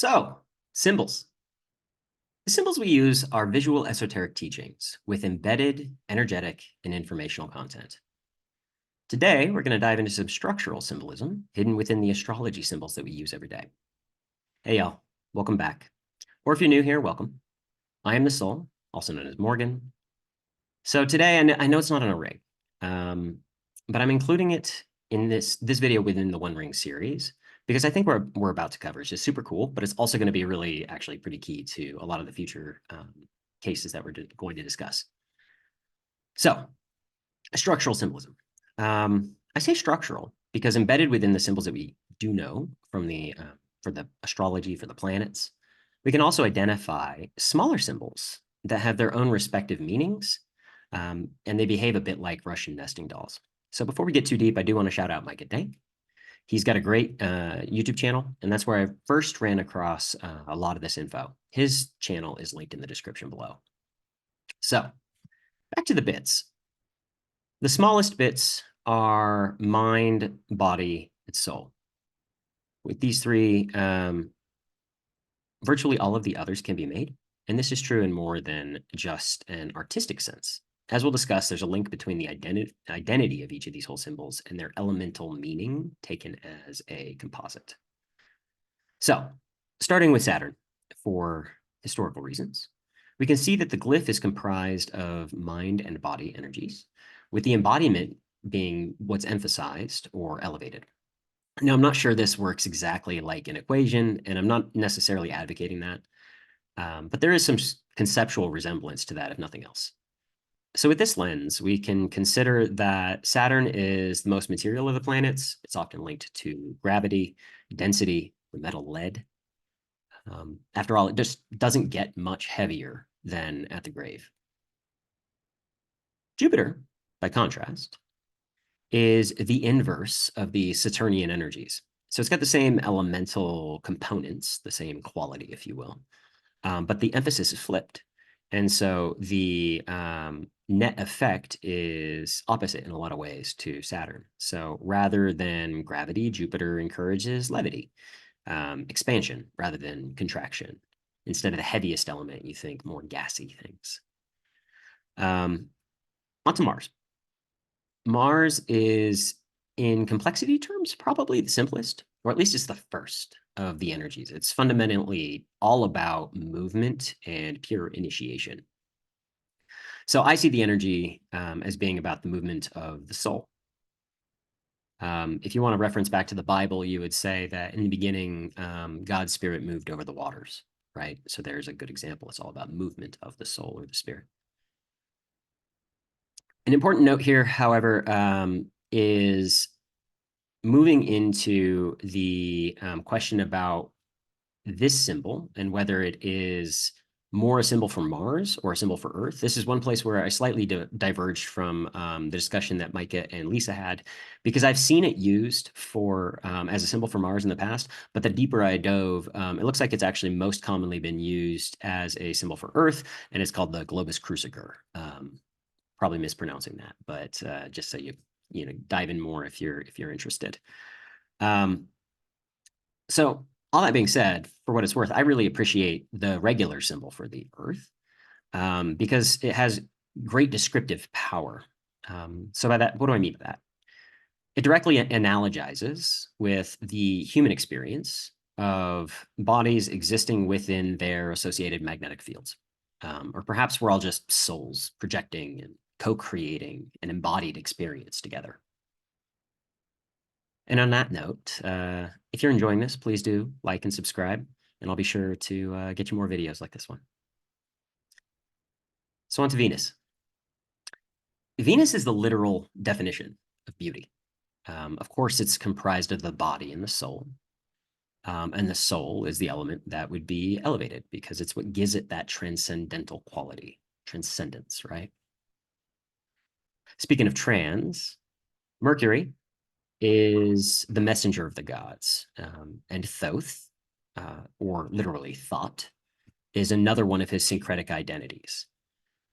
So, symbols. The symbols we use are visual esoteric teachings with embedded, energetic, and informational content. Today, we're going to dive into some structural symbolism hidden within the astrology symbols that we use every day. Hey, y'all. Welcome back. Or if you're new here, welcome. I am the Soul, also known as Morgan. So today, I know it's not on a rig, but I'm including it in this video within the One Ring series because I think we're about to cover. It's just super cool, but it's also going to be really actually pretty key to a lot of the future cases that we're going to discuss. So, structural symbolism. I say structural because embedded within the symbols that we do know from the for the astrology for the planets, we can also identify smaller symbols that have their own respective meanings, and they behave a bit like Russian nesting dolls. So before we get too deep, I do want to shout out Micah Dank. He's got a great YouTube channel, and that's where I first ran across a lot of this info. His channel is linked in the description below. So back to the bits. The smallest bits are mind, body, and soul. With these three, virtually all of the others can be made, and this is true in more than just an artistic sense. As we'll discuss, there's a link between the identity of each of these whole symbols and their elemental meaning taken as a composite. So, starting with Saturn, for historical reasons, we can see that the glyph is comprised of mind and body energies, with the embodiment being what's emphasized or elevated. Now, I'm not sure this works exactly like an equation, and I'm not necessarily advocating that, but there is some conceptual resemblance to that, if nothing else. So with this lens, we can consider that Saturn is the most material of the planets. It's often linked to gravity, density, the metal lead. After all, it just doesn't get much heavier than at the grave. Jupiter, by contrast, is the inverse of the Saturnian energies. So it's got the same elemental components, the same quality, if you will, but the emphasis is flipped. And so the net effect is opposite in a lot of ways to Saturn. So rather than gravity, Jupiter encourages levity, expansion rather than contraction. Instead of the heaviest element, you think more gassy things. Onto Mars. Mars is, in complexity terms, probably the simplest, or at least it's the first of the energies. It's fundamentally all about movement and pure initiation. So I see the energy as being about the movement of the soul. If you want to reference back to the Bible, you would say that in the beginning, God's spirit moved over the waters, right? So there's a good example. It's all about movement of the soul or the spirit. An important note here, however, is moving into the question about this symbol and whether it is more a symbol for Mars or a symbol for Earth. This is one place where I slightly diverged from the discussion that Micah and Lisa had, because I've seen it used for as a symbol for Mars in the past, but the deeper I dove, it looks like it's actually most commonly been used as a symbol for Earth, and it's called the globus cruciger. Probably mispronouncing that, but just so you dive in more if you're interested. So all that being said, for what it's worth, I really appreciate the regular symbol for the Earth because it has great descriptive power. So by that, what do I mean by that? It directly analogizes with the human experience of bodies existing within their associated magnetic fields. Or perhaps we're all just souls projecting and co-creating an embodied experience together. And on that note, if you're enjoying this, please do like and subscribe, and I'll be sure to get you more videos like this one. So on to Venus. Venus is the literal definition of beauty. Of course, it's comprised of the body and the soul. And the soul is the element that would be elevated because it's what gives it that transcendental quality, transcendence, right? Speaking of trans, Mercury is the messenger of the gods, and Thoth, or literally thought, is another one of his syncretic identities.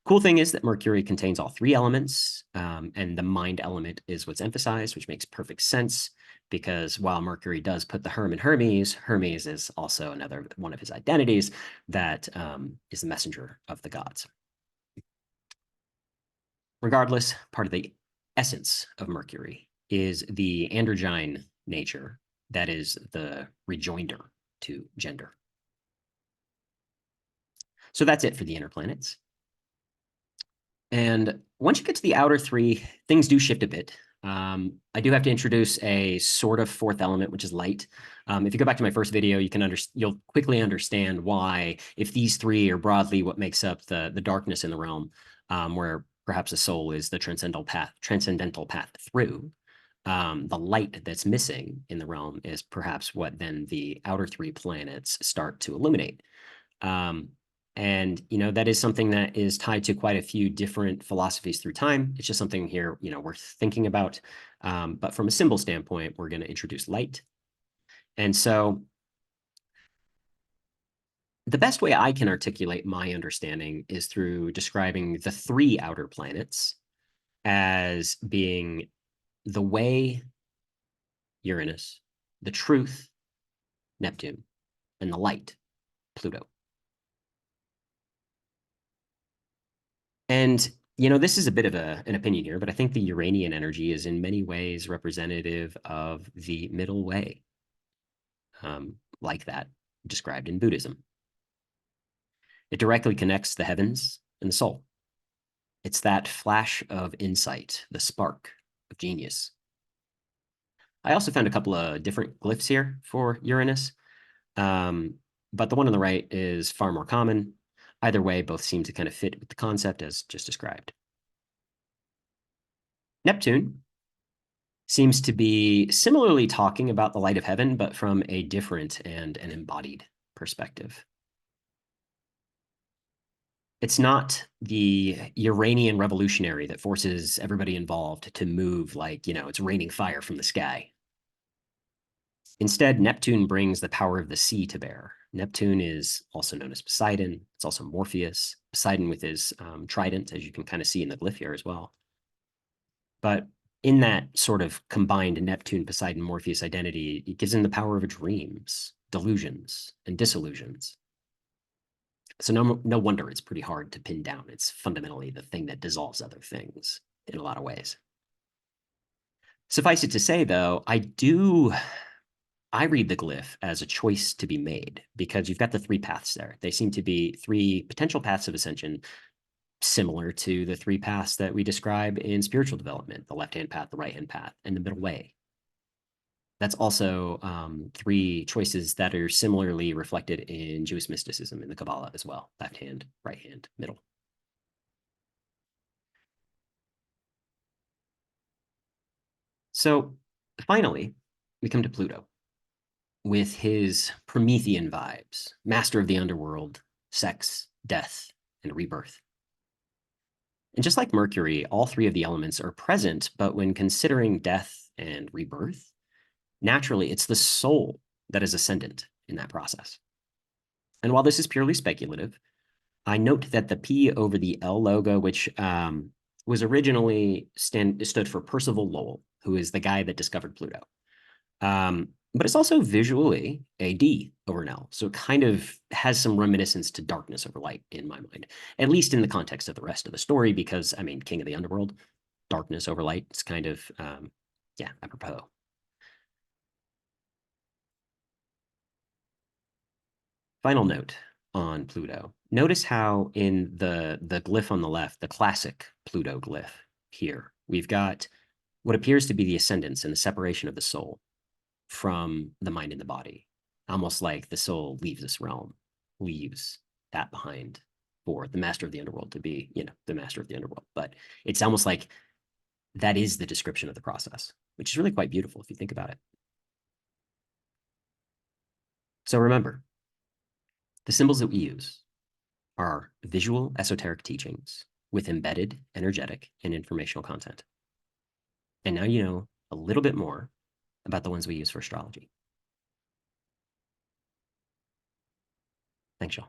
Cool thing is that Mercury contains all three elements, and the mind element is what's emphasized, which makes perfect sense because while Mercury does put the Herm in Hermes, Hermes is also another one of his identities that is the messenger of the gods. Regardless, part of the essence of Mercury is the androgyne nature that is the rejoinder to gender. So that's it for the inner planets. And once you get to the outer three, things do shift a bit. I do have to introduce a sort of fourth element, which is light. If you go back to my first video, you'll quickly understand why, if these three are broadly what makes up the darkness in the realm, where perhaps the soul is the transcendental path through, the light that's missing in the realm is perhaps what then the outer three planets start to illuminate. And that is something that is tied to quite a few different philosophies through time. It's just something here worth thinking about. But from a symbol standpoint, we're going to introduce light. And so the best way I can articulate my understanding is through describing the three outer planets as being the way, Uranus, the truth, Neptune, and the light, Pluto. And this is a bit of an opinion here, but I think the Uranian energy is in many ways representative of the middle way, like that described in Buddhism. It directly connects the heavens and the soul. It's that flash of insight, the spark of genius. I also found a couple of different glyphs here for Uranus, but the one on the right is far more common. Either way, both seem to kind of fit with the concept as just described. Neptune seems to be similarly talking about the light of heaven, but from a different and an embodied perspective. It's not the Uranian revolutionary that forces everybody involved to move like, it's raining fire from the sky. Instead, Neptune brings the power of the sea to bear. Neptune is also known as Poseidon. It's also Morpheus. Poseidon with his trident, as you can kind of see in the glyph here as well. But in that sort of combined Neptune, Poseidon, Morpheus identity, it gives him the power of dreams, delusions, and disillusions. So no wonder it's pretty hard to pin down. It's fundamentally the thing that dissolves other things in a lot of ways. Suffice it to say, though, I read the glyph as a choice to be made because you've got the three paths there. They seem to be three potential paths of ascension, similar to the three paths that we describe in spiritual development, the left-hand path, the right-hand path, and the middle way. That's also three choices that are similarly reflected in Jewish mysticism in the Kabbalah as well, left hand, right hand, middle. So finally, we come to Pluto with his Promethean vibes, master of the underworld, sex, death, and rebirth. And just like Mercury, all three of the elements are present, but when considering death and rebirth, naturally, it's the soul that is ascendant in that process. And while this is purely speculative, I note that the P over the L logo, which was originally stood for Percival Lowell, who is the guy that discovered Pluto. But it's also visually a D over an L. So it kind of has some reminiscence to darkness over light in my mind, at least in the context of the rest of the story, because, I mean, King of the Underworld, darkness over light, it's kind of, yeah, apropos. Final note on Pluto. Notice how in the glyph on the left, the classic Pluto glyph here, we've got what appears to be the ascendance and the separation of the soul from the mind and the body, almost like the soul leaves this realm, leaves that behind for the master of the underworld to be, the master of the underworld. But it's almost like that is the description of the process, which is really quite beautiful if you think about it. So remember, the symbols that we use are visual esoteric teachings with embedded energetic and informational content. And now you know a little bit more about the ones we use for astrology. Thanks, y'all.